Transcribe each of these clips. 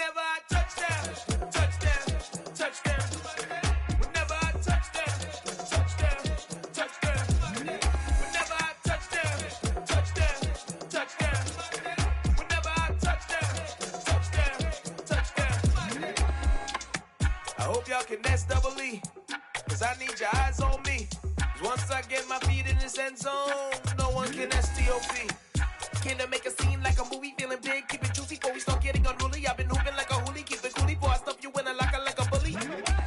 Whenever I touch down, touchdown, touchdown. Whenever I touch down, touchdown, touchdown. Whenever I touch down, touchdown, touchdown. Whenever I touch down, touchdown, touchdown. I hope y'all can S-double-E, cause I need your eyes on me. Cause once I get my feet in this end zone, no one can S-T-O-P. Came to make a scene like a movie, feeling big, keep it juicy before we start getting unruly. I've been hooping like a hoolie, keep it coolie before I stuff you in a locker like a bully.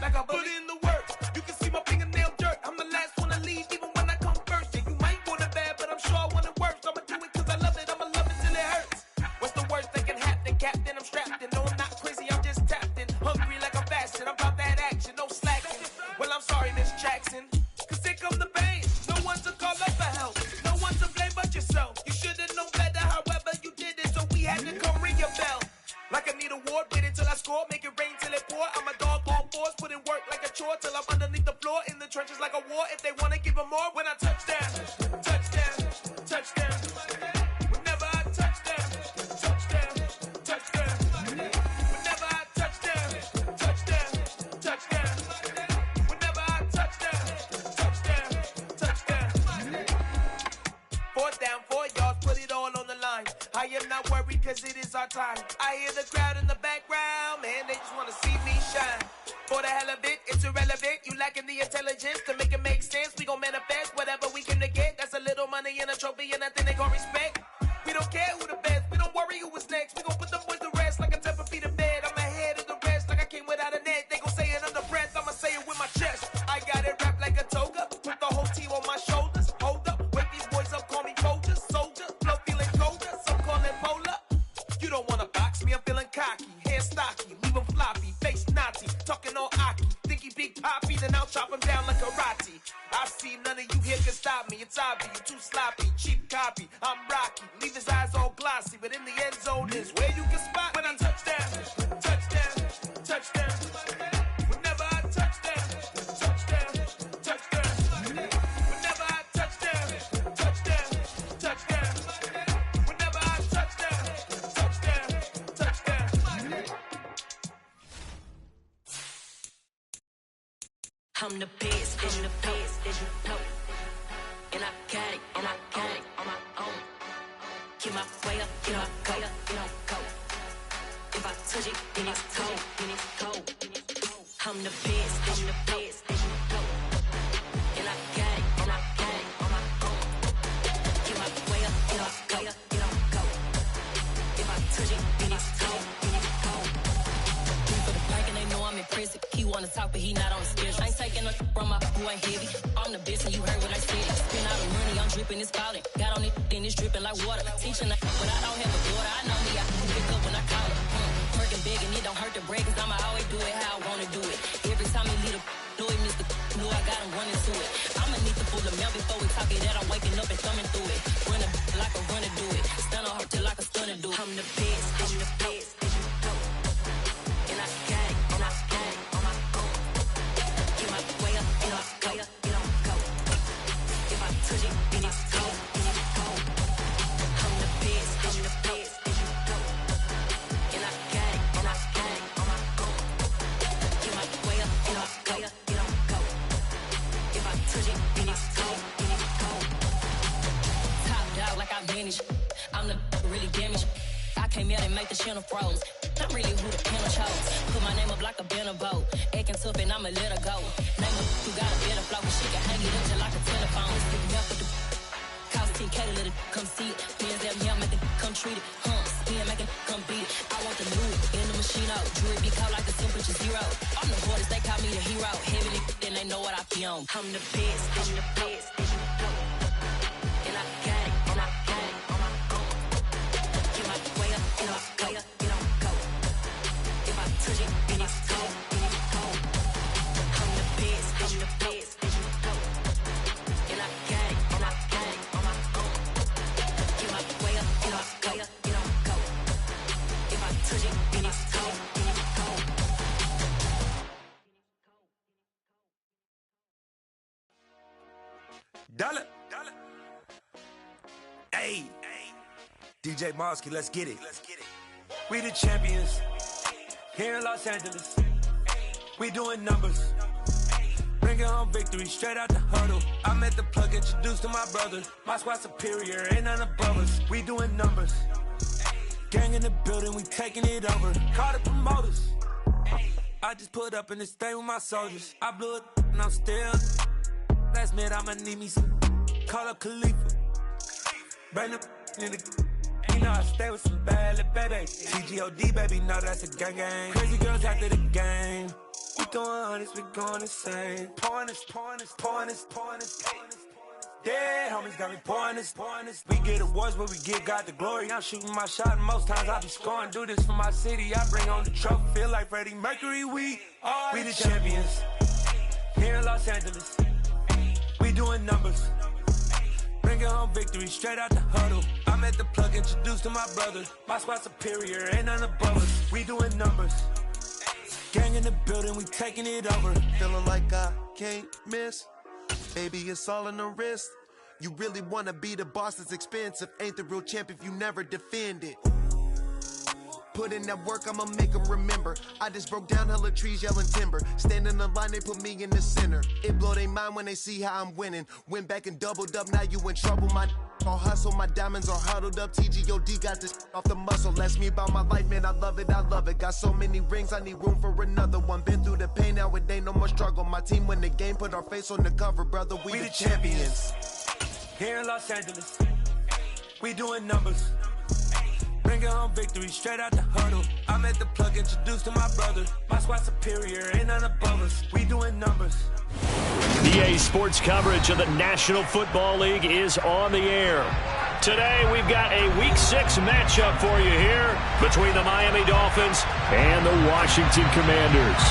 Like a bully. Put in the work, you can see my fingernail dirt. I'm the last one to leave, even when I come first. Yeah, you might want it bad, but I'm sure I want it worse. I'ma do it cause I love it, I'ma love it till it hurts. What's the worst that can happen, Captain? I'm strapped in, no I'm not crazy, I'm just tapped in. Hungry like I'm fasting, I'm about that action, no slacking. Well, I'm sorry, Miss Jackson, cause here come the pain. No one to call up for help, no one to blame but yourself. You should've known better, however you did it, so we had to come ring your bell. Like I need a ward, wait until I score, make it rain till it pour. I'm a dog on fours, put in work like a chore till I'm underneath the floor, in the trenches like a war. If they wanna give them more, when I touch down, touchdown, touchdown. Whenever I touch down, touchdown, touchdown. Whenever I touch down, touchdown, touchdown. Whenever I touch down, touchdown, touchdown. 4th down, 4 yards, put it all on the line. I am not worried cause it is our time. I hear the crowd in the background, man, they just wanna see me shine. For the hell of it, it's irrelevant. You lacking the intelligence to make it make sense. We gon' manifest whatever we came to get. That's a little money and a trophy and nothing they gon' respect. We don't care who the best, we don't worry who was next. We gon' put them boys to rest like a 10 feet of bed. I'm ahead of the rest like I came without a net. They gon' say it under breath, I'ma say it with my chest. I got it wrapped like a toga, put the whole team on my shoulders. Hold up, wake these boys up, call me Folger, soldier. Flow feeling colder, some call it polar. You don't wanna box me, I'm feeling cocky. Hair stocky, leave him floppy, face naughty. Talking all aki, think he big poppy, then I'll chop him down like karate. I see none of you here can stop me. It's obvious, you too sloppy, cheap copy. I'm Rocky, leave his eyes all glossy, but in the end zone is where you can spot when I touch down, touchdown, touchdown. Whenever I touch down, touchdown, touchdown. Whenever I touch down, touchdown, touchdown. Whenever I touch down, touchdown, touchdown. I'm the best, and you know. And I got it, and I got it on my own. Get my way up, get my go, go. If I touch it, then it's cold, I'm the best, and you know. And I got it, and I got it on my own. Get my way up, get my go, go. If I touch it, then it's cold, for the blank and they know I'm impressive. He wanna talk, but he not on the schedule. I ain't taking no from my who ain't heavy. I'm the best and you heard what I said. Spend all the money, I'm dripping, it's falling. Got on it, then it's dripping like water. Teaching but I don't have a daughter. I know me, I can pick up when I call her. Working big and it don't hurt to break, cause I'ma always do it how I wanna do it. Every time he lead a do it, Mr. Know I got him running to it. I'ma need to pull the mail before we talk it that I'm waking up and thumbing through it. Run like a runner do it. Stun on her till like a stunner do it. I'm the best, I'm the best. And I got it, and I got it on my own. Get my way up, and I go, go. If I touch it, then it's cold, I'm the best, and I got it, and I got it on my own. Get my way up, and I go, go. If I touch it, then it's cold, Top dog like I vanished. I'm the really damaged. I came out and make the channel froze. I'm really who the panel chose. Put my name up like a banner boat. Acting tough and I'ma let her go. Name her who got a better flow. She can hang it up just like a telephone. Stick me up with the cost 10K to let it come see it. Hands down here, make it come treat it. Spin, make it come beat it. I want the new in the machine out. Jewelry be cold like the temperature 0. I'm the hardest, they call me the hero. Heavy then they know what I be on. I'm the best, I'm the best. And I got it, and I got it on my own. Get my way up, and I go, go. If I touch it, then it's cold, I'm the best, I'm the best. And I got it, and I got it on my own. Get my way up, and I go, go. If I touch it, then it's cold, Dollar. Hey, DJ Mosky, let's get it. We the champions. Here in Los Angeles, we doing numbers. Bringing home victory straight out the huddle. I'm at the plug, introduced to my brother. My squad superior, ain't none above us. We doing numbers. Gang in the building, we taking it over. Call the promoters. I just put up in this thing with my soldiers. I blew it and I'm still. Last minute I'ma need me some. Call up Khalifa. Bring them in the. You know I stay with some bad little baby. TGOD baby, know that's a gang gang. Crazy girls after the game. We doing honest, we going insane. Pouring this. Dead homies got me pouring this. We get awards, but we give God the glory. I'm shooting my shot, and most times I be scoring. Do this for my city, I bring on the trophy. Feel like Freddie Mercury, we the champions. Here in Los Angeles, we doing numbers. Bringing home victory straight out the huddle. I'm at the plug, introduced to my brother. My squad superior, ain't none above us. We doing numbers. Gang in the building, we taking it over. Feeling like I can't miss. Baby, it's all in the wrist. You really wanna be the boss, it's expensive. Ain't the real champ if you never defend it. Put in that work, I'ma make them remember. I just broke down hella trees, yelling timber. Standing in the line, they put me in the center. It blow their mind when they see how I'm winning. Went back and doubled up, now you in trouble. My all hustle, my diamonds are huddled up. TGOD got this off the muscle. Ask me about my life, man, I love it. Got so many rings, I need room for another one. Been through the pain, now it ain't no more struggle. My team win the game, put our face on the cover, brother. We the champions. Here in Los Angeles, we doing numbers. Bringing home victory straight out the huddle. I'm at the plug, introduced to my brother. My squad superior, ain't none above us. We doing numbers. EA Sports coverage of the National Football League is on the air. Today we've got a Week 6 matchup for you here between the Miami Dolphins and the Washington Commanders.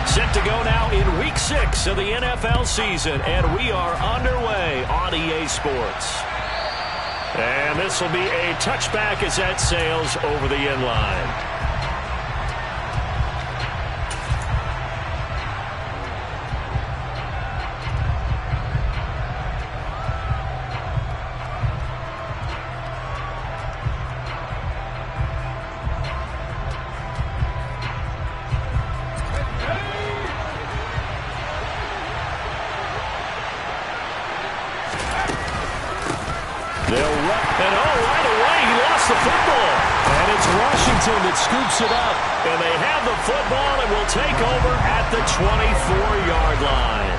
Set to go now in Week 6 of the NFL season, and we are underway on EA Sports. And this will be a touchback as that sails over the end line. That scoops it up, and they have the football and will take over at the 24-yard line.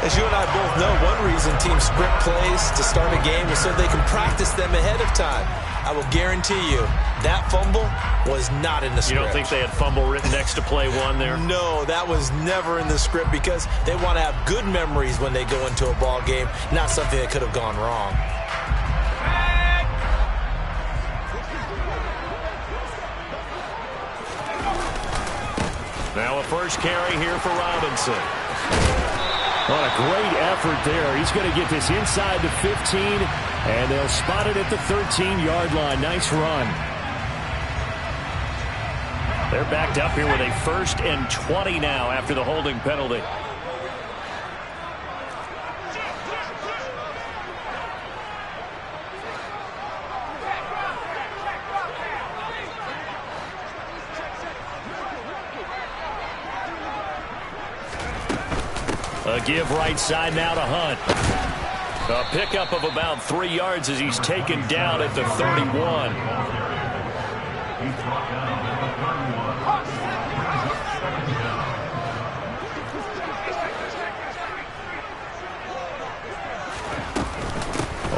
As you and I both know, one reason teams script plays to start a game is so they can practice them ahead of time. I will guarantee you that fumble was not in the script. You don't think they had fumble written next to play one there? No, that was never in the script because they want to have good memories when they go into a ball game, not something that could have gone wrong. Now a first carry here for Robinson. What a great effort there. He's going to get this inside the 15, and they'll spot it at the 13-yard line. Nice run. They're backed up here with a 1st and 20 now after the holding penalty. A give right side now to Hunt. A pickup of about 3 yards as he's taken down at the 31.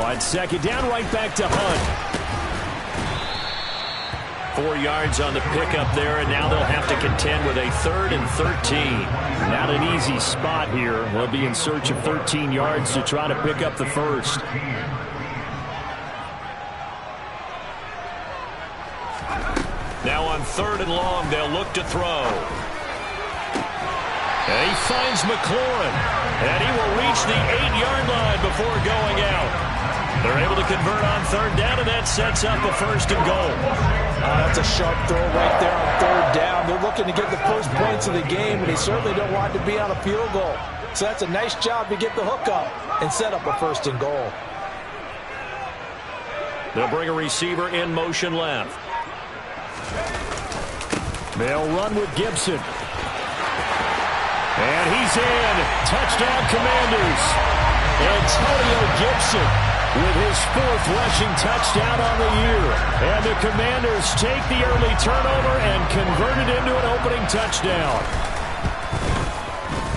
On second down, right back to Hunt. 4 yards on the pickup there, and now they'll have to contend with a 3rd and 13. Not an easy spot here. They'll be in search of 13 yards to try to pick up the first. Now on 3rd and long, they'll look to throw. And he finds McLaurin, and he will reach the 8-yard line before going out. They're able to convert on 3rd down, and that sets up a 1st and goal. That's a sharp throw right there on 3rd down. They're looking to get the first points of the game, and they certainly don't want to be on a field goal. So that's a nice job to get the hook up and set up a 1st and goal. They'll bring a receiver in motion left. They'll run with Gibson. And he's in. Touchdown, Commanders. Antonio Gibson with his 4th rushing touchdown on the year. And the Commanders take the early turnover and convert it into an opening touchdown.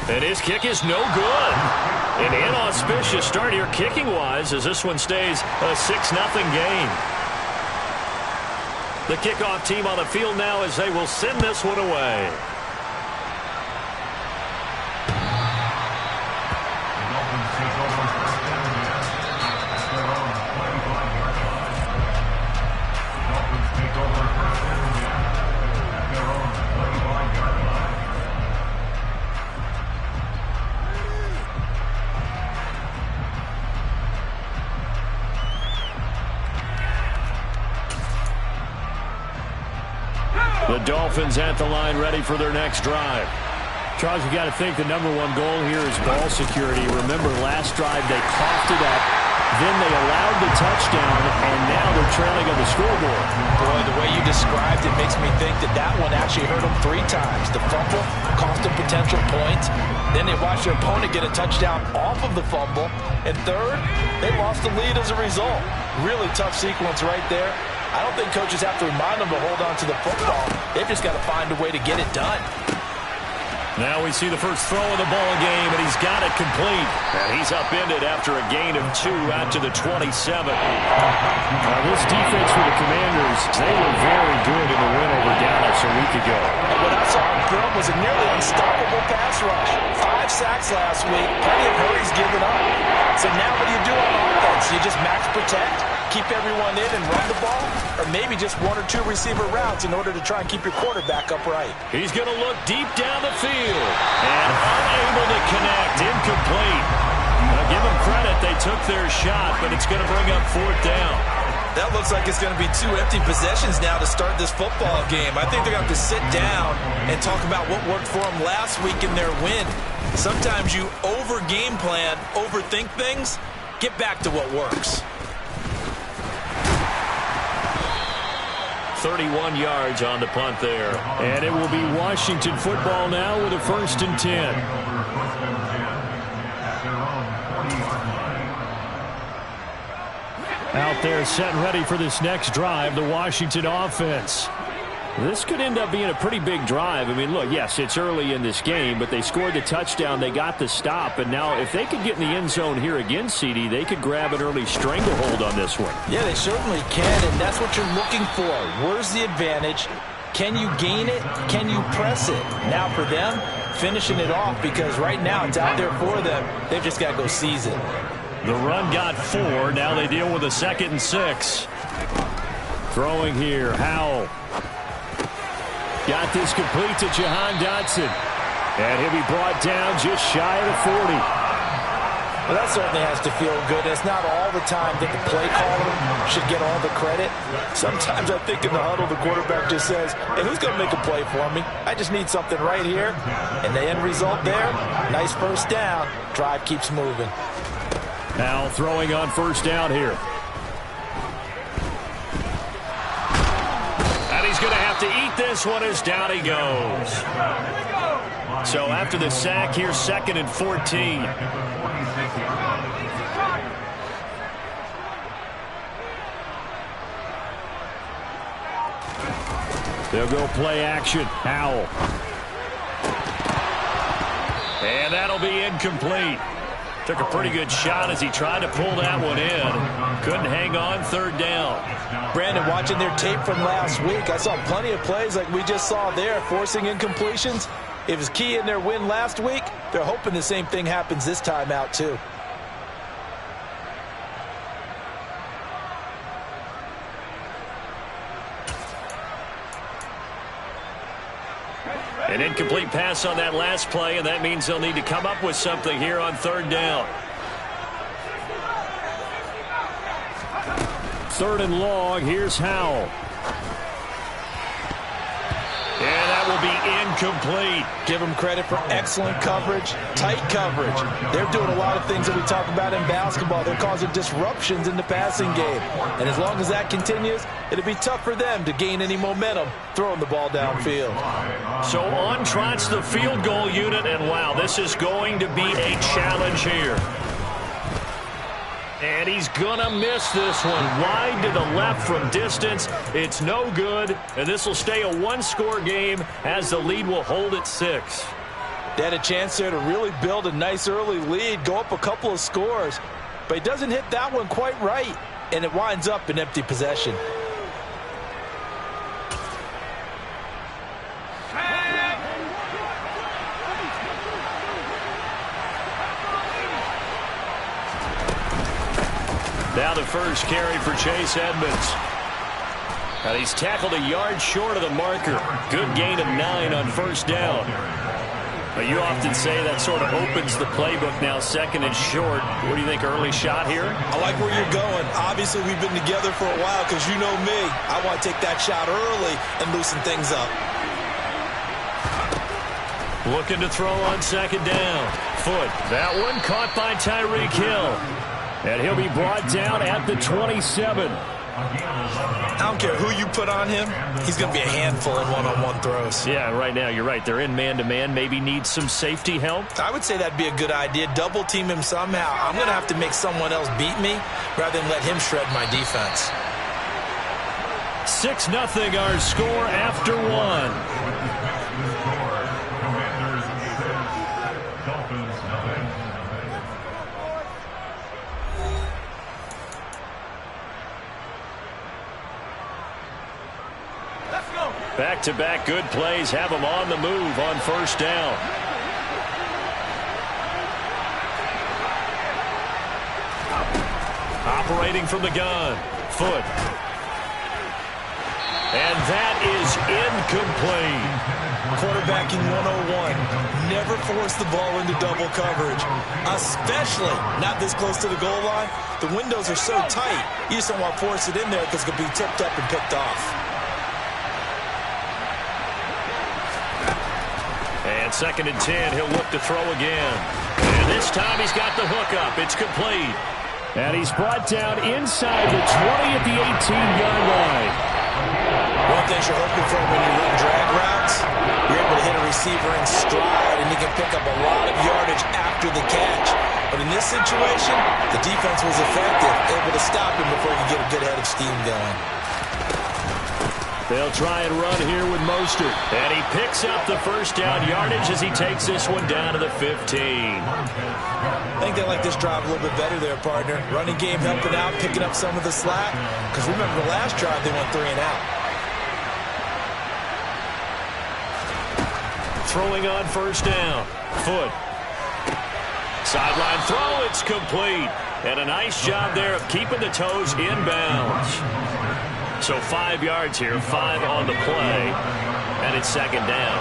And his kick is no good. An inauspicious start here kicking-wise as this one stays a 6-0 game. The kickoff team on the field now as they will send this one away. The Dolphins at the line ready for their next drive. Charles, you got to think the #1 goal here is ball security. Remember, last drive they coughed it up, then they allowed the touchdown, and now they're trailing on the scoreboard. Boy, the way you described it makes me think that one actually hurt them 3 times. The fumble cost them potential points. Then they watched their opponent get a touchdown off of the fumble. And third, they lost the lead as a result. Really tough sequence right there. I don't think coaches have to remind them to hold on to the football. They've just got to find a way to get it done. Now we see the first throw of the ball game, and he's got it complete. And he's upended after a gain of 2 out to the 27. Now this defense for the Commanders, they were very good in the win over Dallas a week ago. And what I saw on film was a nearly unstoppable pass rush. 5 sacks last week, plenty of hurries given up. So now what do you do on offense? You just max protect, keep everyone in and run the ball, or maybe just 1 or 2 receiver routes in order to try and keep your quarterback upright. He's going to look deep down the field and unable to connect. Incomplete. Now give them credit. They took their shot, but it's going to bring up 4th down. That looks like it's going to be 2 empty possessions now to start this football game. I think they're going to have to sit down and talk about what worked for them last week in their win. Sometimes you over-game plan, overthink things. Get back to what works. 31 yards on the punt there. And it will be Washington football now with a 1st and 10. Out there set and ready for this next drive, the Washington offense. This could end up being a pretty big drive. I mean, look, yes, it's early in this game, but they scored the touchdown, they got the stop, and now if they could get in the end zone here again, CD, they could grab an early stranglehold on this one. Yeah, they certainly can, and that's what you're looking for. Where's the advantage? Can you gain it? Can you press it? Now for them, finishing it off, because right now it's out there for them. They've just got to go seize it. The run got 4. Now they deal with a 2nd and 6. Throwing here, Howell. Got this complete to Jahan Dotson. And he'll be brought down just shy of the 40. Well, that certainly has to feel good. It's not all the time that the play caller should get all the credit. Sometimes I think in the huddle, the quarterback just says, hey, who's going to make a play for me? I just need something right here. And the end result there, nice 1st down. Drive keeps moving. Now throwing on 1st down here. He's going to have to eat this one as down he goes. So after the sack, here's 2nd and 14. They'll go play action. Howell. And that'll be incomplete. Took a pretty good shot as he tried to pull that one in. Couldn't hang on, 3rd down. Brandon, watching their tape from last week, I saw plenty of plays like we just saw there, forcing incompletions. It was key in their win last week. They're hoping the same thing happens this time out, too. An incomplete pass on that last play, and that means they'll need to come up with something here on 3rd down. 3rd and long. Here's Howell. And that will be incomplete. Give them credit for excellent coverage, tight coverage. They're doing a lot of things that we talk about in basketball. They're causing disruptions in the passing game. And as long as that continues, it'll be tough for them to gain any momentum throwing the ball downfield. So on trots the field goal unit, and wow, this is going to be a challenge here. And he's going to miss this one. Wide to the left from distance. It's no good. And this will stay a one-score game as the lead will hold at 6. They had a chance there to really build a nice early lead, go up a couple of scores. But he doesn't hit that one quite right, and it winds up an empty possession. Now the first carry for Chase Edmonds. And he's tackled a yard short of the marker. Good gain of 9 on first down. But you often say that sort of opens the playbook now, second and short. What do you think, early shot here? I like where you're going. Obviously, we've been together for a while because you know me. I want to take that shot early and loosen things up. Looking to throw on second down. Foot. That one caught by Tyreek Hill. And he'll be brought down at the 27. I don't care who you put on him. He's going to be a handful in one-on-one throws. Yeah, right now, you're right. They're in man-to-man. Maybe need some safety help. I would say that'd be a good idea. Double team him somehow. I'm going to have to make someone else beat me rather than let him shred my defense. 6-0 our score after 1. Back-to-back good plays have them on the move on first down. Operating from the gun. Foot. And that is incomplete. Quarterbacking 101. Never force the ball into double coverage, especially not this close to the goal line. The windows are so tight, you just don't want to force it in there because it could be tipped up and picked off. And second and 10, he'll look to throw again. And this time he's got the hook up. It's complete. And he's brought down inside the 20 at the 18-yard line. One thing you're hoping for when you're running drag routes, you're able to hit a receiver in stride, and he can pick up a lot of yardage after the catch. But in this situation, the defense was effective, able to stop him before he could get a good head of steam going. They'll try and run here with Mostert. And he picks up the first down yardage as he takes this one down to the 15. I think they like this drive a little bit better there, partner. Running game helping out, picking up some of the slack. Because remember the last drive, they went 3 and out. Throwing on first down. Foot. Sideline throw, it's complete. And a nice job there of keeping the toes in bounds. So 5 yards here, 5 on the play, and it's second down.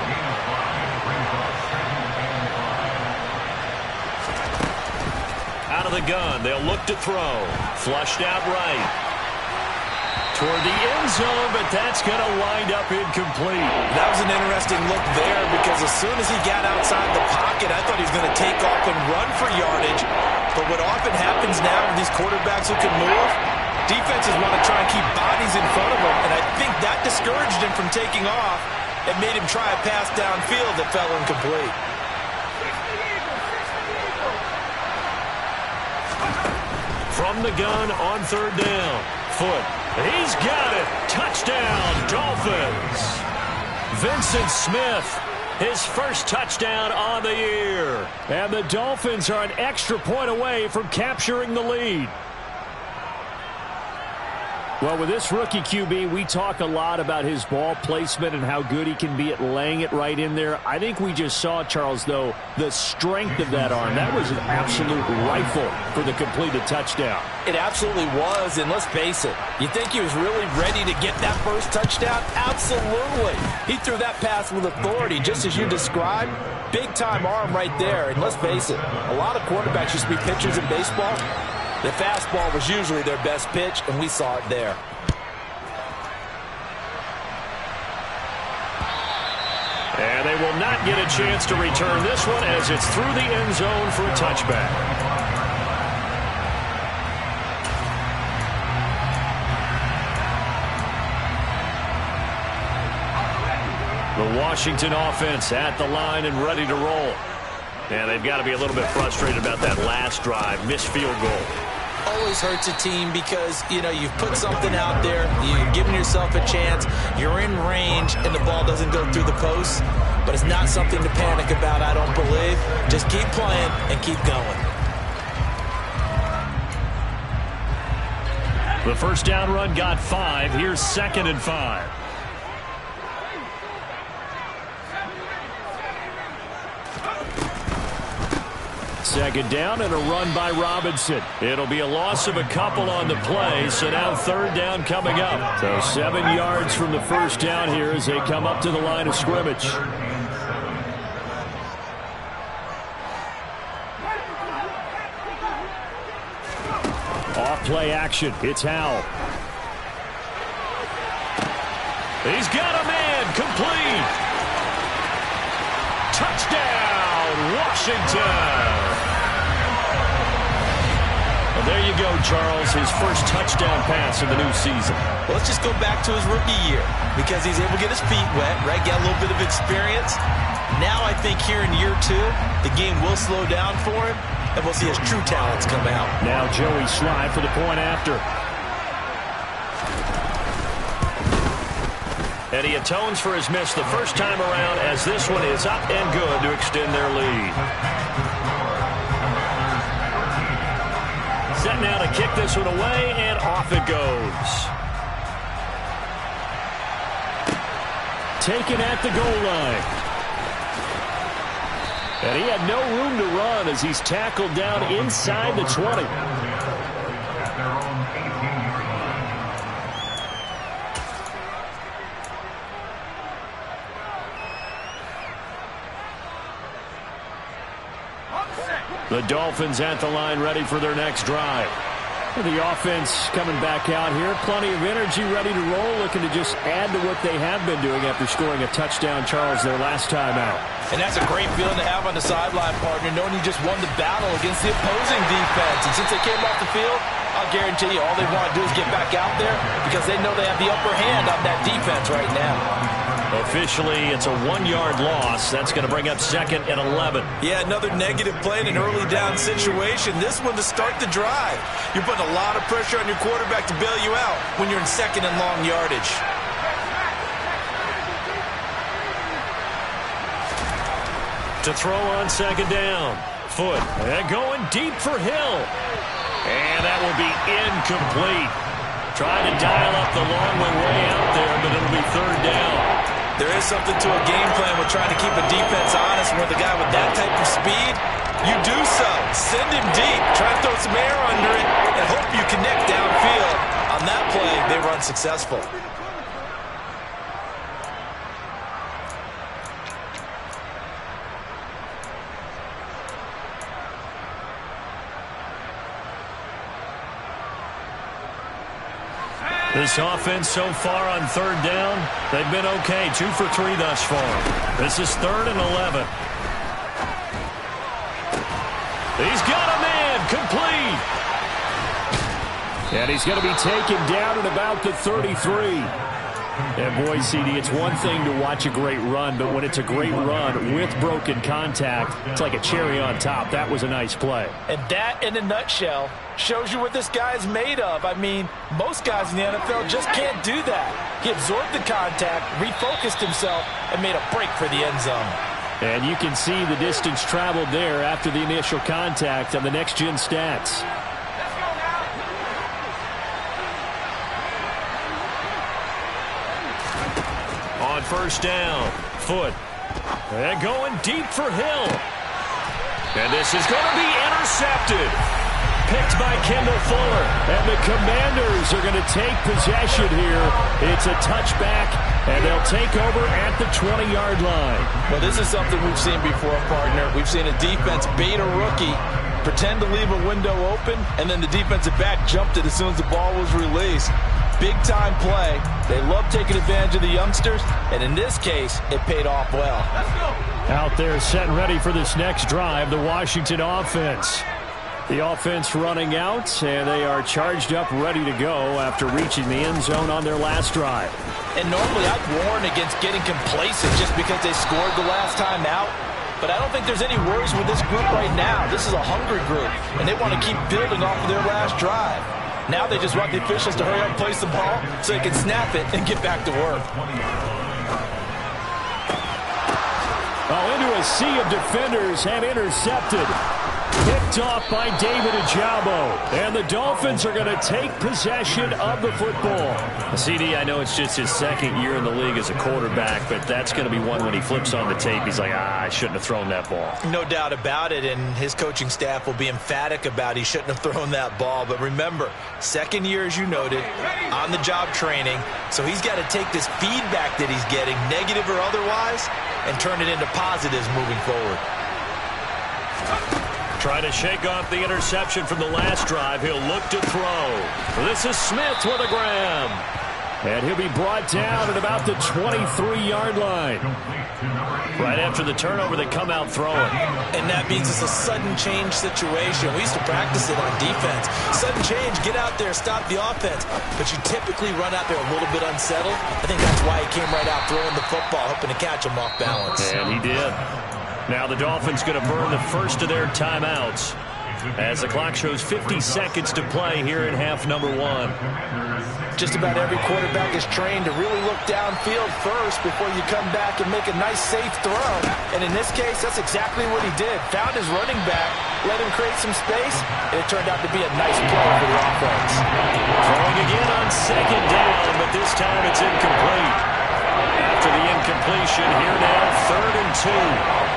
Out of the gun, they'll look to throw. Flushed out right. Toward the end zone, but that's going to wind up incomplete. That was an interesting look there because as soon as he got outside the pocket, I thought he was going to take off and run for yardage. But what often happens now with these quarterbacks who can move, defenses want to try and keep bodies in front of them, and I think that discouraged him from taking off and made him try a pass downfield that fell incomplete. From the gun on third down. Foot. He's got it. Touchdown, Dolphins. Vincent Smith, his first touchdown on the year. And the Dolphins are an extra point away from capturing the lead. Well, with this rookie QB, we talk a lot about his ball placement and how good he can be at laying it right in there. I think we just saw, Charles, though, the strength of that arm. That was an absolute rifle for the completed touchdown. It absolutely was, and let's face it, you think he was really ready to get that first touchdown? Absolutely. He threw that pass with authority, just as you described. Big-time arm right there, and let's face it, a lot of quarterbacks used to be pitchers in baseball. The fastball was usually their best pitch, and we saw it there. will not get a chance to return this one as it's through the end zone for a touchback. The Washington offense at the line and ready to roll. And they've got to be a little bit frustrated about that last drive, missed field goal. Always hurts a team because, you know, you've put something out there, you've given yourself a chance, you're in range, and the ball doesn't go through the post. But it's not something to panic about, I don't believe. Just keep playing and keep going. The first down run got 5. Here's 2nd and 5. Second down and a run by Robinson. It'll be a loss of a couple on the play, so now 3rd down coming up. So 7 yards from the first down here as they come up to the line of scrimmage. Off play action. It's Howell. He's got a man. Complete. Touchdown, Washington. Well, there you go, Charles. His first touchdown pass of the new season. Well, let's just go back to his rookie year because he's able to get his feet wet, right? Get a little bit of experience. Now I think here in year 2, the game will slow down for him, and we'll see his true talents come out. Now Joey Slye for the point after. And he atones for his miss the first time around as this one is up and good to extend their lead. Set now to kick this one away, and off it goes. Taken at the goal line. And he had no room to run as he's tackled down inside the 20. The Dolphins at the line ready for their next drive. The offense coming back out here. Plenty of energy, ready to roll, looking to just add to what they have been doing after scoring a touchdown, Charles, their last time out. And that's a great feeling to have on the sideline, partner, knowing you just won the battle against the opposing defense. And since they came off the field, I'll guarantee you all they want to do is get back out there because they know they have the upper hand on that defense right now. Officially, it's a 1-yard loss. That's going to bring up 2nd and 11. Yeah, another negative play in an early down situation. This one to start the drive. You're putting a lot of pressure on your quarterback to bail you out when you're in 2nd and long yardage. To throw on 2nd down. Foot. And going deep for Hill. And that will be incomplete. Trying to dial up the long way out there, but it'll be 3rd down. There is something to a game plan with trying to keep a defense honest. With a guy with that type of speed, you do so. Send him deep. Try to throw some air under it and hope you connect downfield. On that play, they were unsuccessful. This offense so far on 3rd down, they've been okay. 2 for 3 thus far. This is 3rd and 11. He's got a man. Complete. And he's going to be taken down at about the 33. And boy, CD, it's one thing to watch a great run, but when it's a great run with broken contact, it's like a cherry on top. That was a nice play. And that, in a nutshell, shows you what this guy's made of. I mean, most guys in the NFL just can't do that. He absorbed the contact, refocused himself, and made a break for the end zone. And you can see the distance traveled there after the initial contact on the next-gen stats. On 1st down, Foot. And going deep for Hill. And this is going to be intercepted. Picked by Kendall Fuller. And the Commanders are going to take possession here. It's a touchback, and they'll take over at the 20-yard line. Well, this is something we've seen before, partner. We've seen a defense bait a rookie, pretend to leave a window open, and then the defensive back jumped it as soon as the ball was released. big-time play. They love taking advantage of the youngsters, and in this case, it paid off well. Out there set and ready for this next drive, the Washington offense. The offense running out, and they are charged up, ready to go after reaching the end zone on their last drive. And normally I'd warn against getting complacent just because they scored the last time out. But I don't think there's any worries with this group right now. This is a hungry group, and they want to keep building off of their last drive. Now they just want the officials to hurry up and place the ball so they can snap it and get back to work. Oh, into a sea of defenders and intercepted. Picked off by David Ojabo. And the Dolphins are going to take possession of the football. CD, I know it's just his second year in the league as a quarterback, but that's going to be one when he flips on the tape. He's like, I shouldn't have thrown that ball. No doubt about it, and his coaching staff will be emphatic about he shouldn't have thrown that ball. But remember, second year, as you noted, on-the-job training. So he's got to take this feedback that he's getting, negative or otherwise, and turn it into positives moving forward. Trying to shake off the interception from the last drive. He'll look to throw. This is Smith with a grab. And he'll be brought down at about the 23-yard line. Right after the turnover, they come out throwing. And that means it's a sudden change situation. We used to practice it on defense. Sudden change, get out there, stop the offense. But you typically run out there a little bit unsettled. I think that's why he came right out throwing the football, hoping to catch him off balance. And he did. Now the Dolphins going to burn the first of their timeouts as the clock shows 50 seconds to play here in half number one. Just about every quarterback is trained to really look downfield first before you come back and make a nice, safe throw. And in this case, that's exactly what he did. Found his running back, let him create some space, and it turned out to be a nice play for the offense. Throwing again on second down, but this time it's incomplete. After the incompletion, here now, 3rd and 2.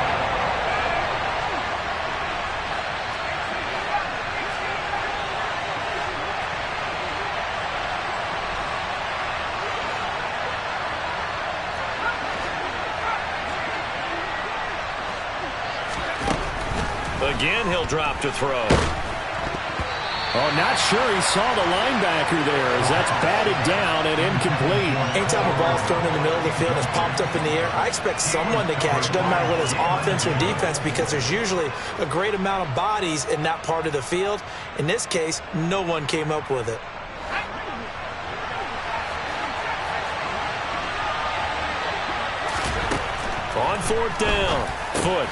Again, he'll drop to throw. Oh, not sure he saw the linebacker there as that's batted down and incomplete. Anytime a ball's thrown in the middle of the field and it's popped up in the air, I expect someone to catch. It doesn't matter whether it's offense or defense because there's usually a great amount of bodies in that part of the field. In this case, no one came up with it. On 4th down, Foot.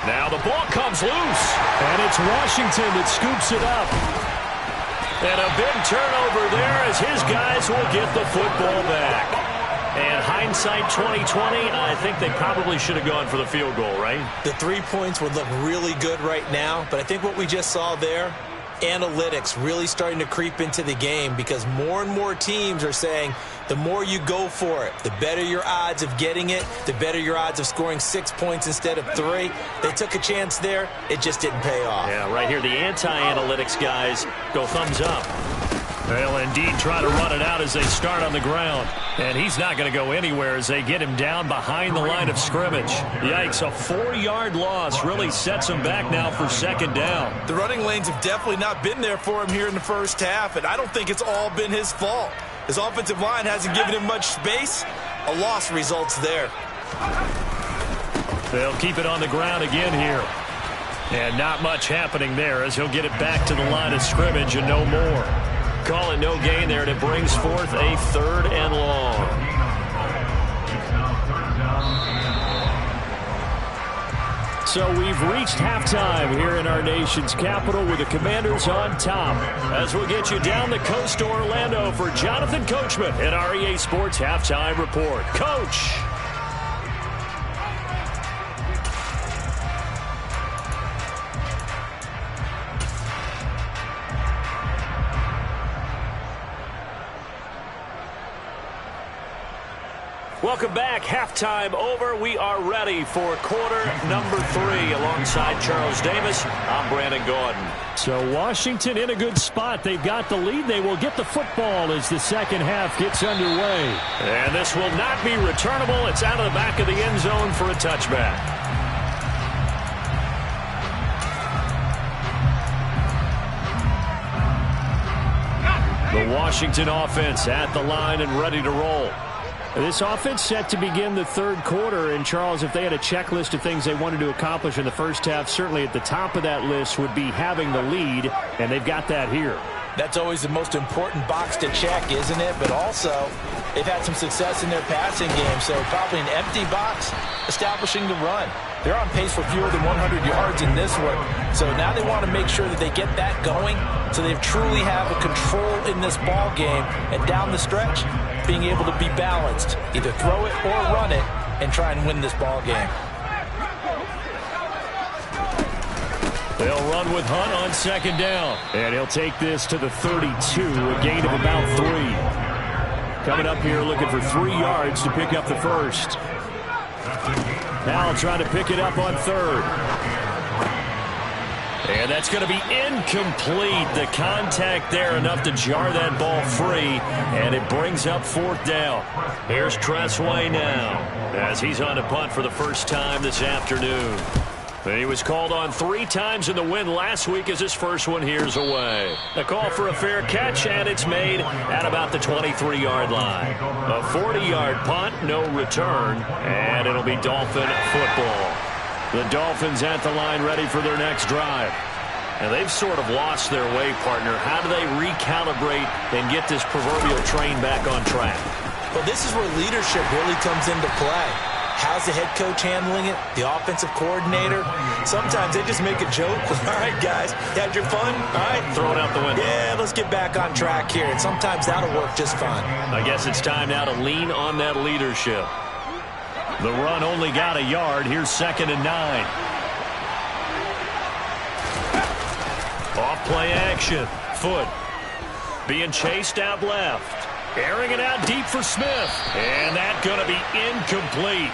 Now the ball comes loose, and it's Washington that scoops it up. And a big turnover there as his guys will get the football back. And hindsight 2020, I think they probably should have gone for the field goal, right? The 3 points would look really good right now, but I think what we just saw there, analytics really starting to creep into the game because more and more teams are saying the more you go for it, the better your odds of getting it, the better your odds of scoring 6 points instead of 3. They took a chance there. It just didn't pay off. Yeah, right here, the anti-analytics guys go thumbs up. They'll indeed try to run it out as they start on the ground. And he's not going to go anywhere as they get him down behind the line of scrimmage. Yikes, a 4-yard loss really sets him back now for 2nd down. The running lanes have definitely not been there for him here in the first half, and I don't think it's all been his fault. His offensive line hasn't given him much space. A loss results there. They'll keep it on the ground again here. And not much happening there as he'll get it back to the line of scrimmage and no more. Call it no gain there, and it brings forth a 3rd and long. So we've reached halftime here in our nation's capital with the Commanders on top. As we'll get you down the coast to Orlando for Jonathan Coachman at our EA Sports Halftime Report. Coach! Welcome back. Halftime over. We are ready for quarter number 3 alongside Charles Davis. I'm Brandon Gordon. So Washington in a good spot. They've got the lead. They will get the football as the second half gets underway. And this will not be returnable. It's out of the back of the end zone for a touchback. The Washington offense at the line and ready to roll. This offense set to begin the third quarter. And, Charles, if they had a checklist of things they wanted to accomplish in the first half, certainly at the top of that list would be having the lead, and they've got that here. That's always the most important box to check, isn't it? But also, they've had some success in their passing game, so probably an empty box establishing the run. They're on pace for fewer than 100 yards in this one. So now they want to make sure that they get that going so they truly have a control in this ball game. And down the stretch, being able to be balanced, either throw it or run it, and try and win this ball game. They'll run with Hunt on second down. And he'll take this to the 32, a gain of about 3. Coming up here looking for 3 yards to pick up the first. Now trying to pick it up on third. And that's going to be incomplete. The contact there enough to jar that ball free. And it brings up 4th down. Here's Tressway now as he's on a punt for the first time this afternoon. He was called on 3 times in the win last week as his first one here's away. A call for a fair catch, and it's made at about the 23-yard line. A 40-yard punt, no return, and it'll be Dolphin football. The Dolphins at the line ready for their next drive. And they've sort of lost their way, partner. How do they recalibrate and get this proverbial train back on track? Well, this is where leadership really comes into play. How's the head coach handling it? The offensive coordinator? Sometimes they just make a joke. All right, guys, had your fun? All right. Throw it out the window. Yeah, let's get back on track here. And sometimes that'll work just fine. I guess it's time now to lean on that leadership. The run only got a yard. Here's 2nd and 9. Off play action. Foot. Being chased out left. Airing it out deep for Smith. And that's going to be incomplete.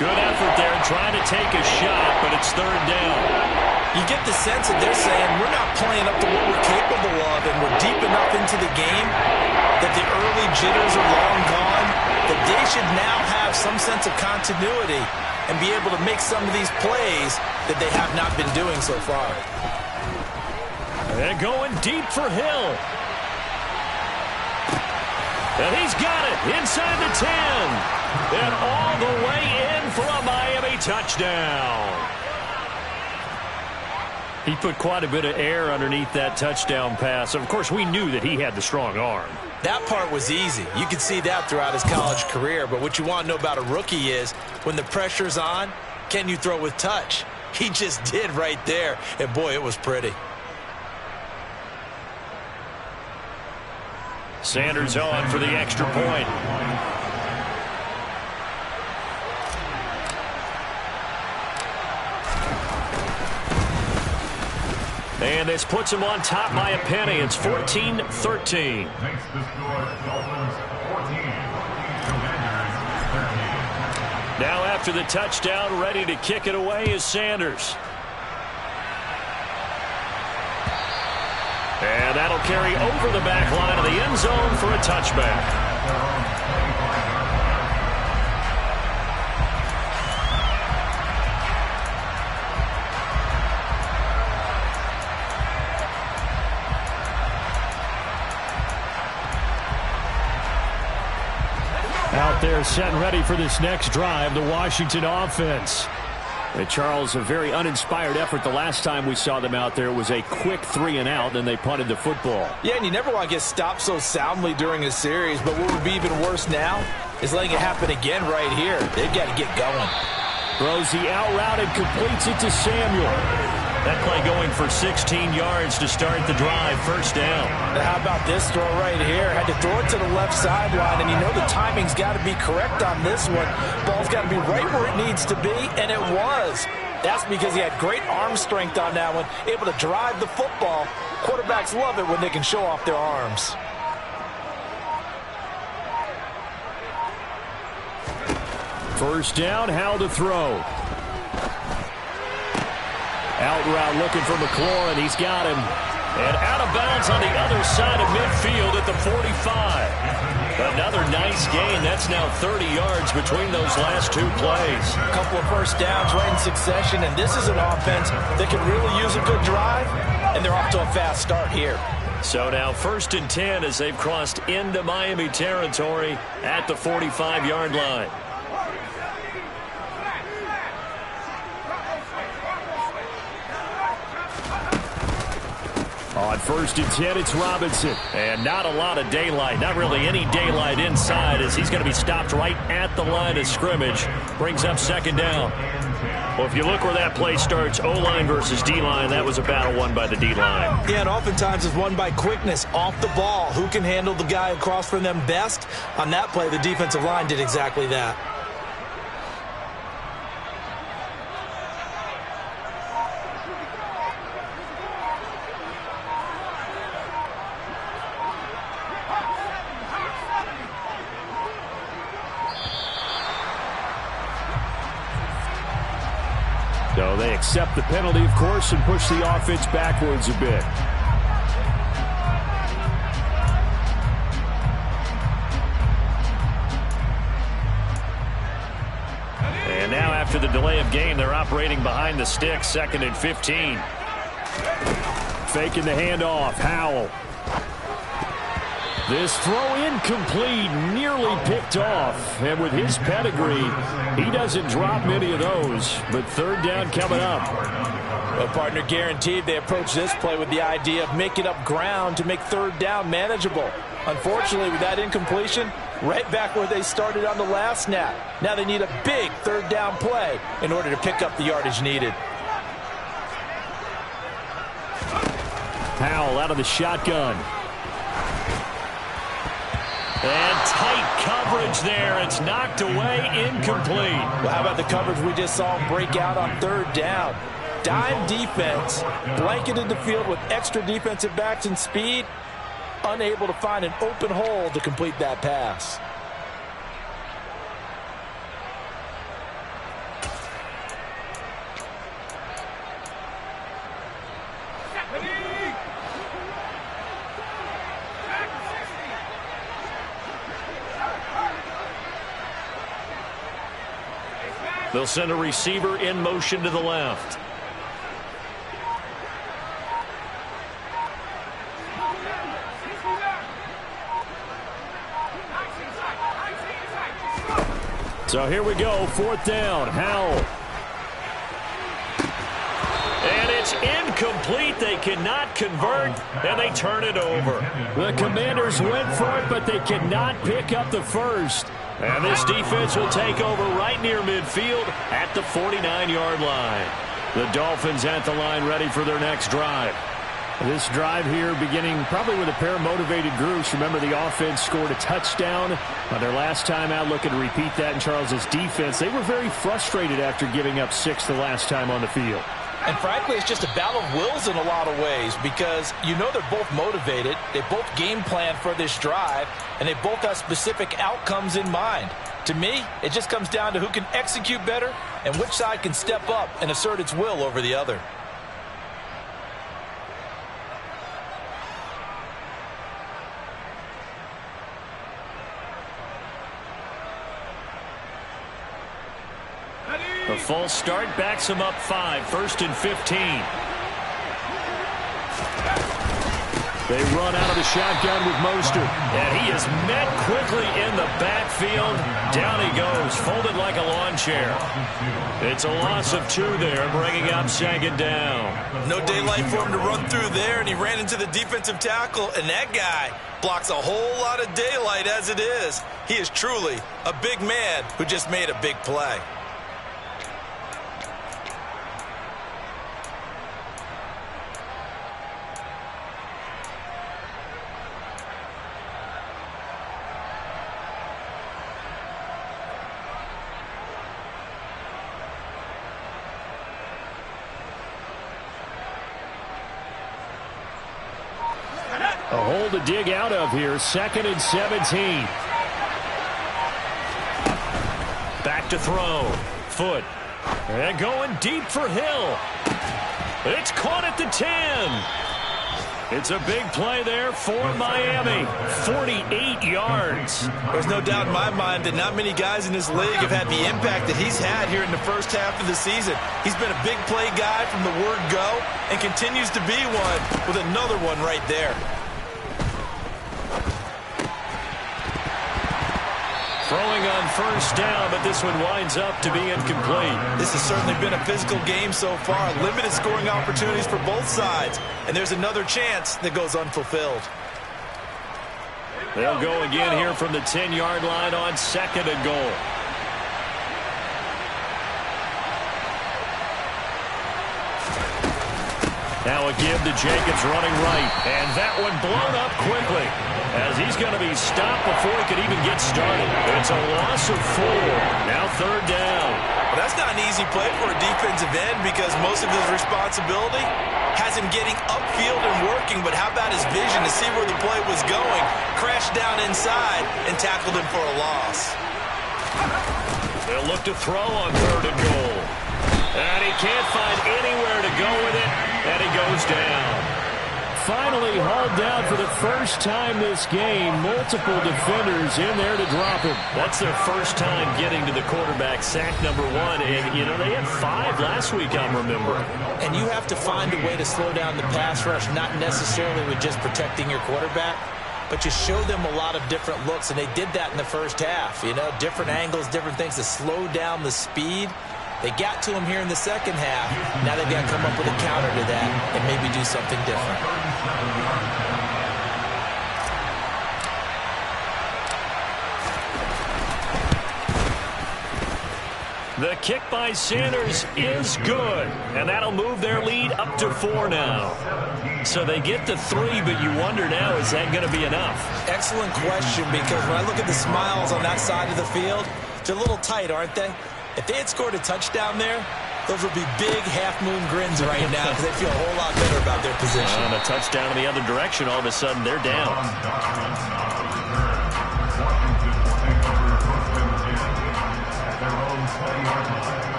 Good effort there trying to take a shot, but it's 3rd down. You get the sense that they're saying we're not playing up to what we're capable of, and we're deep enough into the game that the early jitters are long gone, that they should now have some sense of continuity and be able to make some of these plays that they have not been doing so far. And going deep for Hill. And he's got it inside the 10. And all the way in for a Miami touchdown. He put quite a bit of air underneath that touchdown pass. Of course, we knew that he had the strong arm. That part was easy. You could see that throughout his college career. But what you want to know about a rookie is when the pressure's on, can you throw with touch? He just did right there. And, boy, it was pretty. Sanders on for the extra point. And this puts him on top by a penny. It's 14-13. Now after the touchdown, ready to kick it away is Sanders. And that'll carry over the back line of the end zone for a touchback. Out there set and ready for this next drive, the Washington offense. And Charles, a very uninspired effort. The last time we saw them out there was a quick 3-and-out, and they punted the football. Yeah, and you never want to get stopped so soundly during a series, but what would be even worse now is letting it happen again right here. They've got to get going. Throws the out route and completes it to Samuel. That play going for 16 yards to start the drive, 1st down. Now how about this throw right here? Had to throw it to the left sideline, and you know the timing's got to be correct on this one. Ball's got to be right where it needs to be, and it was. That's because he had great arm strength on that one, able to drive the football. Quarterbacks love it when they can show off their arms. First down, how to throw. Out route looking for McLaurin. He's got him. And out of bounds on the other side of midfield at the 45. Another nice gain. That's now 30 yards between those last 2 plays. A couple of first downs right in succession, and this is an offense that can really use a good drive, and they're off to a fast start here. So now 1st and 10 as they've crossed into Miami territory at the 45-yard line. On 1st and 10, it's Robinson. And not a lot of daylight, not really any daylight inside as he's going to be stopped right at the line of scrimmage. Brings up 2nd down. Well, if you look where that play starts, O-line versus D-line, that was a battle won by the D-line. Yeah, and oftentimes it's won by quickness off the ball. Who can handle the guy across from them best? On that play, the defensive line did exactly that. So they accept the penalty, of course, and push the offense backwards a bit. And now after the delay of game, they're operating behind the sticks, 2nd and 15. Faking the handoff, Howell. This throw incomplete, nearly picked off. And with his pedigree, he doesn't drop many of those. But 3rd down coming up. Well, partner, guaranteed they approach this play with the idea of making up ground to make 3rd down manageable. Unfortunately, with that incompletion, right back where they started on the last snap. Now they need a big 3rd down play in order to pick up the yardage needed. Howell out of the shotgun. And tight coverage there. It's knocked away, incomplete. Well, how about the coverage we just saw him break out on 3rd down? Dime defense, blanketed the field with extra defensive backs and speed, unable to find an open hole to complete that pass. They'll send a receiver in motion to the left. So here we go, 4th down, Howell. And it's incomplete. They cannot convert, and they turn it over. The Commanders went for it, but they cannot pick up the first. And this defense will take over right near midfield at the 49-yard line. The Dolphins at the line ready for their next drive. This drive here beginning probably with a pair of motivated groups. Remember, the offense scored a touchdown on their last time out, looking to repeat that in Charles's defense. They were very frustrated after giving up 6 the last time on the field. And frankly, it's just a battle of wills in a lot of ways because you know they're both motivated, they both game plan for this drive, and they both have specific outcomes in mind. To me, it just comes down to who can execute better and which side can step up and assert its will over the other. The false start backs him up 5, 1st and 15. They run out of the shotgun with Mostert. And he is met quickly in the backfield. Down he goes, folded like a lawn chair. It's a loss of 2 there, bringing up 2nd down. No daylight for him to run through there, and he ran into the defensive tackle, and that guy blocks a whole lot of daylight as it is. He is truly a big man who just made a big play. A hole to dig out of here, 2nd and 17. Back to throw. Foot. And going deep for Hill. It's caught at the 10. It's a big play there for Miami. 48 yards. There's no doubt in my mind that not many guys in this league have had the impact that he's had here in the first half of the season. He's been a big play guy from the word go and continues to be one with another one right there. Throwing on first down, but this one winds up to be incomplete. This has certainly been a physical game so far. Limited scoring opportunities for both sides. And there's another chance that goes unfulfilled. They'll go again here from the 10-yard line on 2nd and goal. Now a give to Jacobs running right. And that one blown up quickly as he's going to be stopped before he could even get started. It's a loss of 4. Now 3rd down. Well, that's not an easy play for a defensive end because most of his responsibility has him getting upfield and working. But how about his vision to see where the play was going? Crashed down inside and tackled him for a loss. They'll look to throw on 3rd and goal. And he can't find anywhere to go with it, and he goes down. Finally hauled down for the first time this game. Multiple defenders in there to drop him. That's their first time getting to the quarterback, sack number 1. And, you know, they had 5 last week, I'm remembering. And you have to find a way to slow down the pass rush, not necessarily with just protecting your quarterback, but you show them a lot of different looks, and they did that in the first half. You know, different angles, different things to slow down the speed. They got to him here in the second half. Now they've got to come up with a counter to that and maybe do something different. The kick by Sanders is good, and that'll move their lead up to 4 now. So they get to 3, but you wonder now, is that going to be enough? Excellent question, because when I look at the smiles on that side of the field, they're a little tight, aren't they? If they had scored a touchdown there, those would be big half-moon grins right now because they feel a whole lot better about their position. And a touchdown in the other direction, all of a sudden they're down.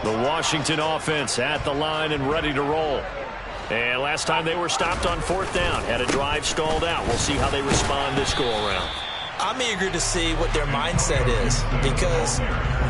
The Washington offense at the line and ready to roll. And last time they were stopped on 4th down, had a drive stalled out. We'll see how they respond this go-around. I'm eager to see what their mindset is because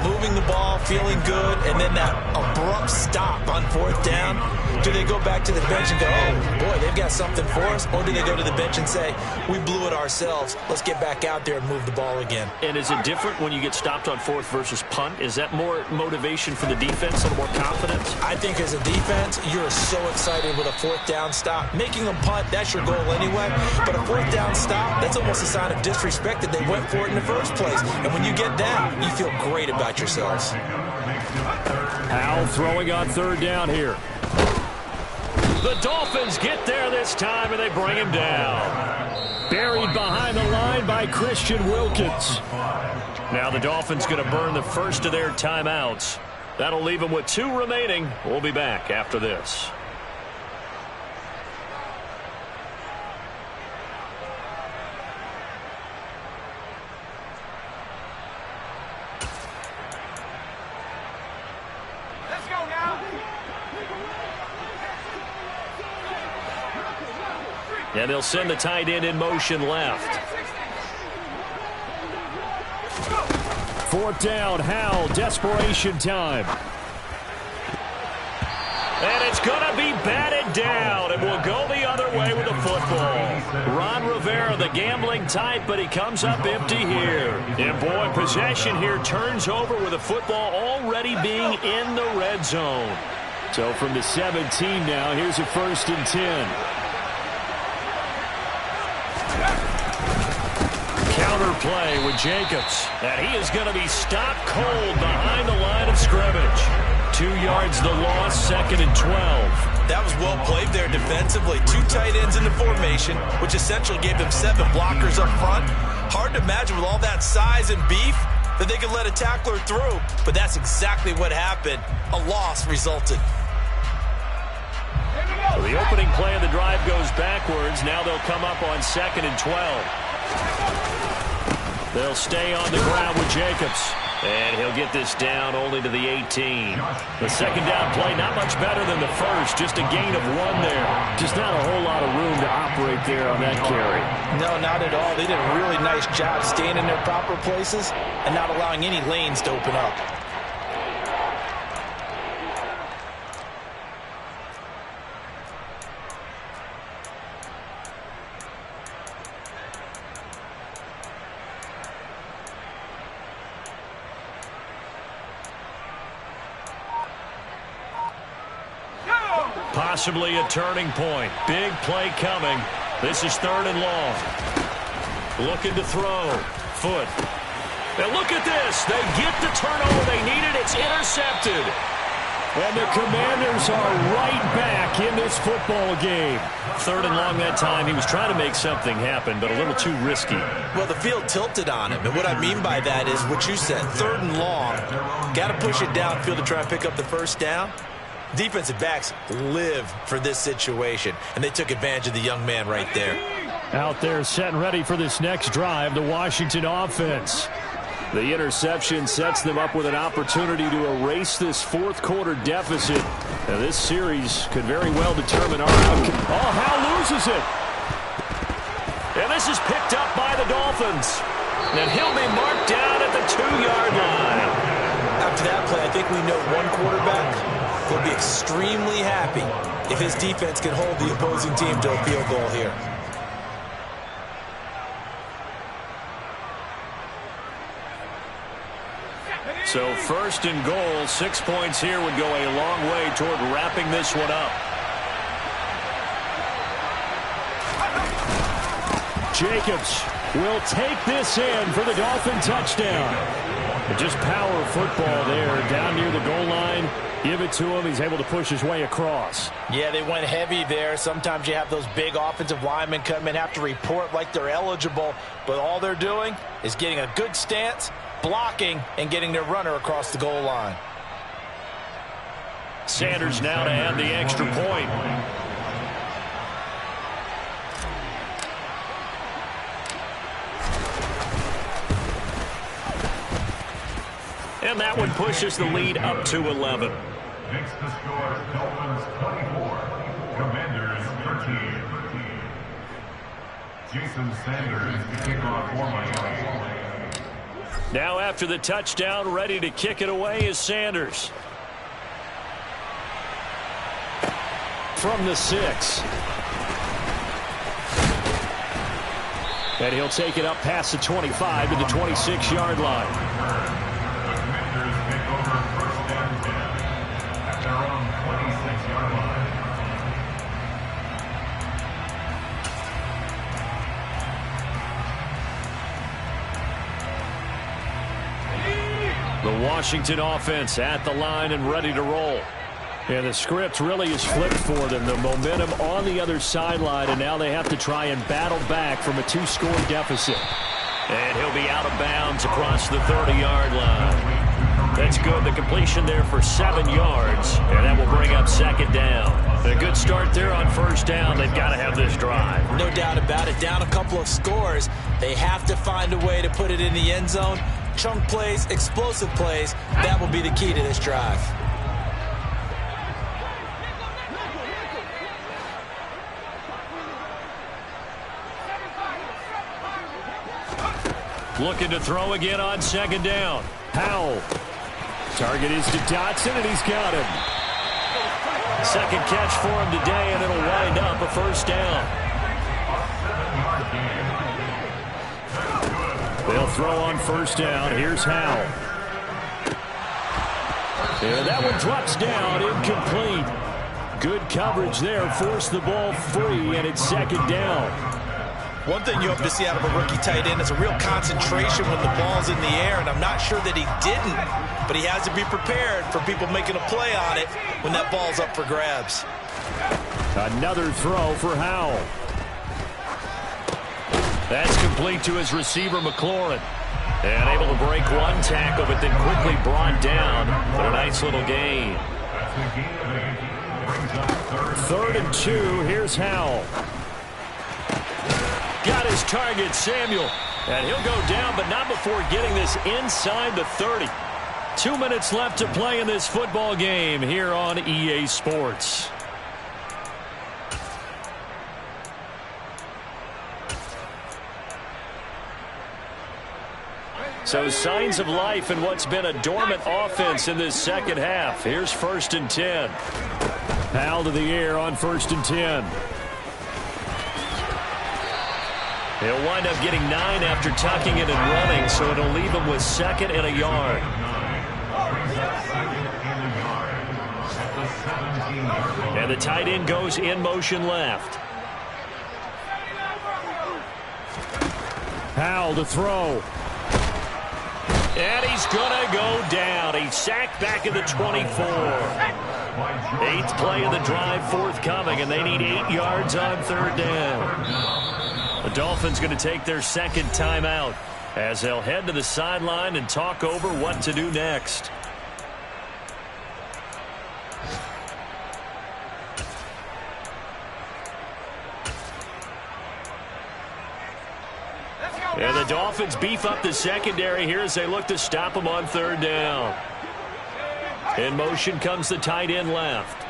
moving the ball, feeling good, and then that abrupt stop on 4th down, do they go back to the bench and go, oh, boy, they've got something for us? Or do they go to the bench and say, we blew it ourselves. Let's get back out there and move the ball again. And is it different when you get stopped on 4th versus punt? Is that more motivation for the defense, a little more confidence? I think as a defense, you're so excited with a 4th down stop. Making them punt, that's your goal anyway. But a 4th down stop, that's almost a sign of disrespect that they went for it in the first place. And when you get that, you feel great about yourselves. Howell throwing on 3rd down here. The Dolphins get there this time, and they bring him down. Buried behind the line by Christian Wilkins. Now the Dolphins going to burn the first of their timeouts. That'll leave them with 2 remaining. We'll be back after this. And they'll send the tight end in motion left. 4th down, Howell, desperation time. And it's going to be batted down, and we'll go the other way with the football. Ron Rivera, the gambling type, but he comes up empty here. And boy, possession here turns over with the football already being in the red zone. So from the 17 now, here's a 1st and 10. Counter play with Jacobs. And he is going to be stopped cold behind the line of scrimmage. 2 yards the loss, 2nd and 12. That was well played there defensively. 2 tight ends in the formation, which essentially gave them 7 blockers up front. Hard to imagine with all that size and beef that they could let a tackler through. But that's exactly what happened. A loss resulted. So the opening play of the drive goes backwards. Now they'll come up on 2nd and 12. They'll stay on the ground with Jacobs. And he'll get this down only to the 18. The 2nd down play, not much better than the first. Just a gain of 1 there. Just not a whole lot of room to operate there on that carry. No, not at all. They did a really nice job staying in their proper places and not allowing any lanes to open up. Possibly a turning point. Big play coming. This is 3rd and long. Looking to throw. Foot. And look at this. They get the turnover they needed. It's intercepted. And the Commanders are right back in this football game. 3rd and long that time. He was trying to make something happen, but a little too risky. Well, the field tilted on him. And what I mean by that is what you said. 3rd and long. Got to push it downfield to try and pick up the first down. Defensive backs live for this situation, and they took advantage of the young man right there. Out there set and ready for this next drive, the Washington offense. The interception sets them up with an opportunity to erase this 4th quarter deficit. Now, this series could very well determine our outcome. Oh, Hal loses it. And this is picked up by the Dolphins. And he'll be marked down at the 2-yard line. After that play, I think we know one quarterback will be extremely happy if his defense can hold the opposing team to a field goal here. So 1st and goal, 6 points here would go a long way toward wrapping this one up. Jacobs will take this in for the Dolphin touchdown. Just power football there down near the goal line. Give it to him. He's able to push his way across. Yeah, they went heavy there. Sometimes you have those big offensive linemen come in, have to report like they're eligible, but all they're doing is getting a good stance, blocking, and getting their runner across the goal line. Sanders now to add the extra point. And that one pushes the lead up to 11. Makes the score Dolphins 24, Commanders 13. Jason Sanders to kick off for Miami. Now after the touchdown, ready to kick it away is Sanders. From the 6. And he'll take it up past the 25 to the 26-yard line. The Washington offense at the line and ready to roll. And the script really is flipped for them. The momentum on the other sideline, and now they have to try and battle back from a 2-score deficit. And he'll be out of bounds across the 30-yard line. That's good. The completion there for 7 yards, and that will bring up 2nd down. A good start there on 1st down. They've got to have this drive. No doubt about it. Down a couple of scores. They have to find a way to put it in the end zone. Chunk plays, explosive plays, that will be the key to this drive. Looking to throw again on 2nd down. Howell. Target is to Dotson, and he's got him. 2nd catch for him today, and it'll wind up a 1st down. They'll throw on 1st down. Here's Howell. And that one drops down, incomplete. Good coverage there, forced the ball free, and it's 2nd down. One thing you hope to see out of a rookie tight end is a real concentration when the ball's in the air, and I'm not sure that he didn't, but he has to be prepared for people making a play on it when that ball's up for grabs. Another throw for Howell. That's complete to his receiver, McLaurin. And able to break one tackle, but then quickly brought down for a nice little gain. 3rd and 2. Here's Howell. Got his target, Samuel. And he'll go down, but not before getting this inside the 30. 2 minutes left to play in this football game here on EA Sports. So signs of life in what's been a dormant offense in this 2nd half. Here's 1st and 10. Howell to the air on 1st and 10. He'll wind up getting 9 after tucking it and running, so it'll leave him with 2nd and a yard. And the tight end goes in motion left. Howell to throw. And he's going to go down. He's sacked back at the 24. 8th play of the drive forthcoming, and they need 8 yards on 3rd down. The Dolphins going to take their second timeout as they'll head to the sideline and talk over what to do next. And the Dolphins beef up the secondary here as they look to stop him on 3rd down. In motion comes the tight end left.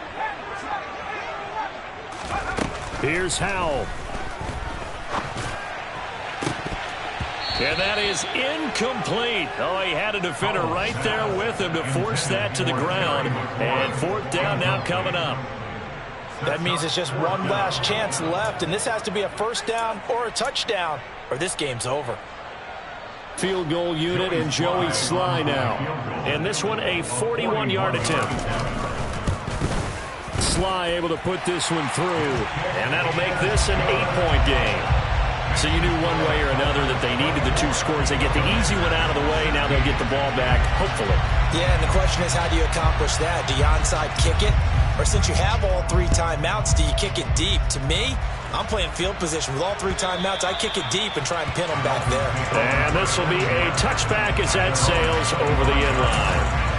Here's Howell. And that is incomplete. Oh, he had a defender right there with him to force that to the ground. And 4th down now coming up. That means it's just one last chance left, and this has to be a 1st down or a touchdown, or this game's over. Field goal unit and Joey Sly now. And this one a 41-yard attempt. Sly able to put this one through. And that'll make this an 8-point game. So you knew one way or another that they needed the 2 scores. They get the easy one out of the way. Now they'll get the ball back, hopefully. Yeah, and the question is, how do you accomplish that? Do you onside kick it? Or since you have all 3 timeouts, do you kick it deep? To me, I'm playing field position. With all 3 timeouts, I kick it deep and try and pin them back there. And this will be a touchback as that sails over the end line.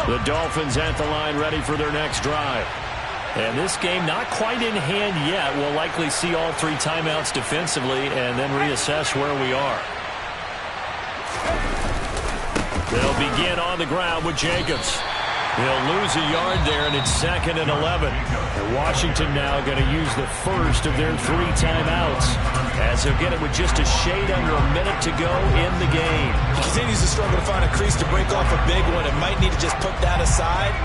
The Dolphins at the line ready for their next drive. And this game not quite in hand yet. We'll likely see all 3 timeouts defensively and then reassess where we are. They'll begin on the ground with Jacobs. He'll lose a yard there, and it's 2nd and 11. And Washington now going to use the first of their 3 timeouts as they'll get it with just a shade under a minute to go in the game. He continues to struggle to find a crease to break off a big one. It might need to just put that aside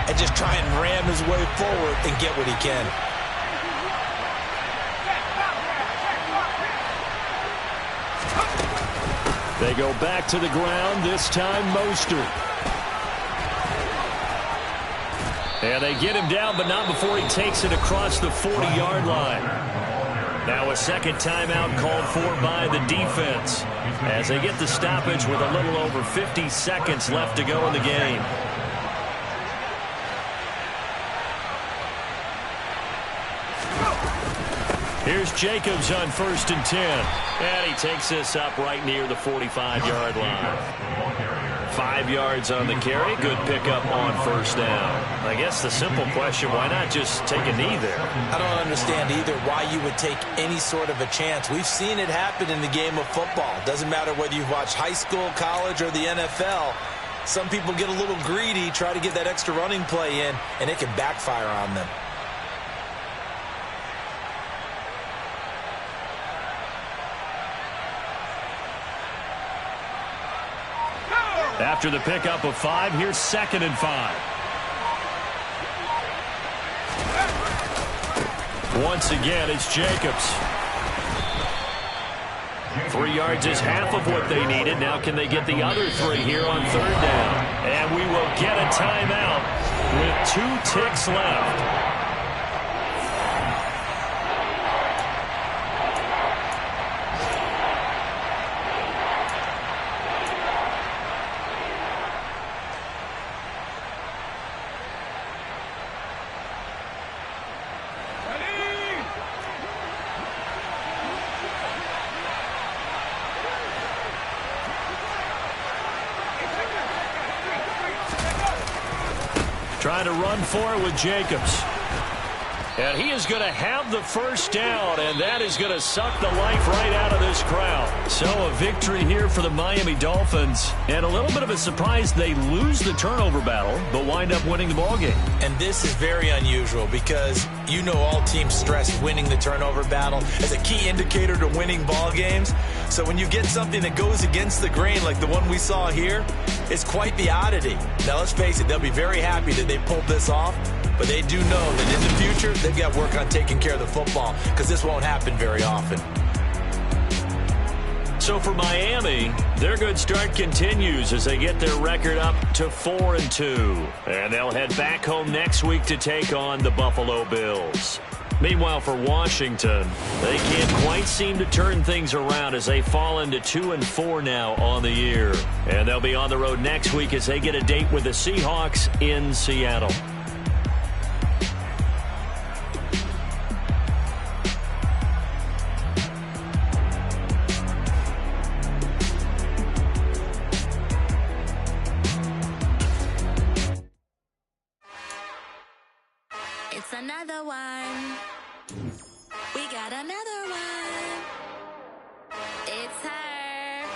and just try and ram his way forward and get what he can. They go back to the ground, this time Mostert. And they get him down, but not before he takes it across the 40-yard line. Now a second timeout called for by the defense as they get the stoppage with a little over 50 seconds left to go in the game. Here's Jacobs on 1st and 10. And he takes this up right near the 45-yard line. 5 yards on the carry. Good pickup on 1st down. I guess the simple question, why not just take a knee there? I don't understand either why you would take any sort of a chance. We've seen it happen in the game of football. Doesn't matter whether you've watched high school, college, or the NFL. Some people get a little greedy, try to get that extra running play in, and it can backfire on them. After the pickup of 5, here's 2nd and 5. Once again, it's Jacobs. 3 yards is half of what they needed. Now can they get the other 3 here on 3rd down? And we will get a timeout with 2 ticks left. Trying to run for it with Jacobs. And he is going to have the 1st down, and that is going to suck the life right out of this crowd. So a victory here for the Miami Dolphins. And a little bit of a surprise, they lose the turnover battle, but wind up winning the ballgame. And this is very unusual because you know all teams stress winning the turnover battle as a key indicator to winning ball games. So when you get something that goes against the grain like the one we saw here, it's quite the oddity. Now let's face it, they'll be very happy that they pulled this off. But they do know that in the future, they've got to work on taking care of the football because this won't happen very often. So for Miami, their good start continues as they get their record up to 4-2. And they'll head back home next week to take on the Buffalo Bills. Meanwhile, for Washington, they can't quite seem to turn things around as they fall into 2-4 now on the year. And they'll be on the road next week as they get a date with the Seahawks in Seattle. It's another one. We got another one. It's her.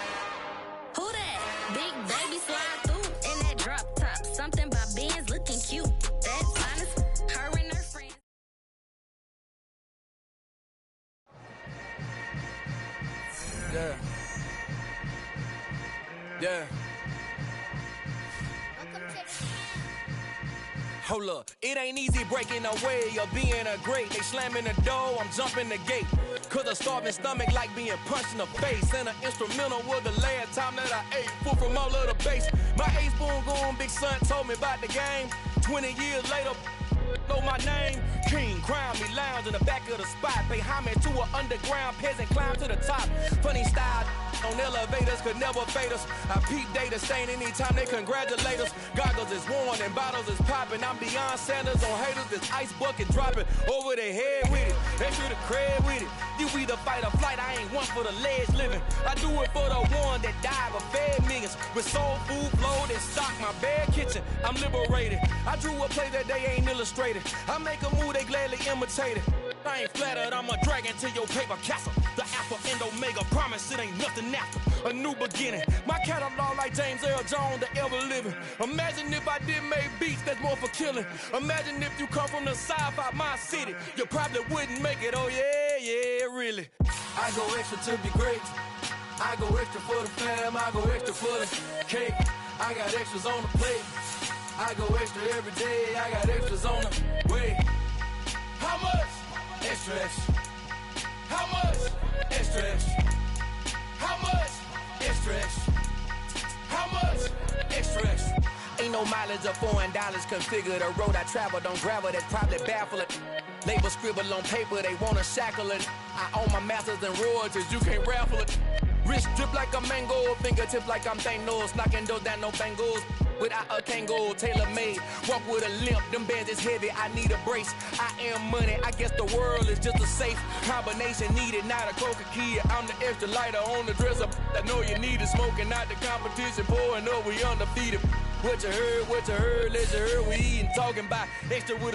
Who that? Big baby slide through in that drop top. Something by Benz looking cute. That's honest. Her and her friends. Yeah. Yeah. Hold up, it ain't easy breaking away or being a great. They slamming the door, I'm jumping the gate. Cause a starving stomach like being punched in the face. And an instrumental was the last time that I ate. Full from all of the bass. My ace boom going, big son told me about the game. 20 years later, know my name. King, crown me, lounge in the back of the spot. Pay homage to an underground peasant, climb to the top. Funny style on elevators could never fade us. I peep data stain anytime they congratulate us. Goggles is worn and bottles is popping. I'm beyond Sanders on haters, this ice bucket dropping over their head with it. Extra the cred with it. You either fight or flight, I ain't one for the ledge living. I do it for the one that died but fed millions. With soul food flowed and stock my bare kitchen. I'm liberated. I drew a play that they ain't illustrated. I make a move, they gladly imitate it. I ain't flattered, I'm a dragon to your paper castle. The alpha and omega, promise it ain't nothing after. A new beginning. My catalog like James Earl Jones, the ever living. Imagine if I did make beats that's more for killing. Imagine if you come from the south out my city. You probably wouldn't make it, oh yeah, really. I go extra to be great. I go extra for the fam, I go extra for the cake. I got extras on the plate. I go extra every day, I got extras on the way. How much? Extra, extra. How much? Extra, extra. How much? Extra, extra. How much? Extra, extra. Ain't no mileage of $4 configure the road I travel. Don't gravel, that probably baffle it. Label scribble on paper, they wanna shackle it. I own my masters and royalties, you can't raffle it. Wrist drip like a mango, fingertips like I'm Thanos. Knocking those down, no bangles. Without a Kango, tailor-made. Walk with a limp, them bands is heavy, I need a brace. I am money, I guess the world is just a safe combination needed, not a coca key. I'm the extra lighter on the dresser. I know you need it, smoking out the competition, pouring up, we undefeated. What you heard, let you heard, we eating, talking about extra with a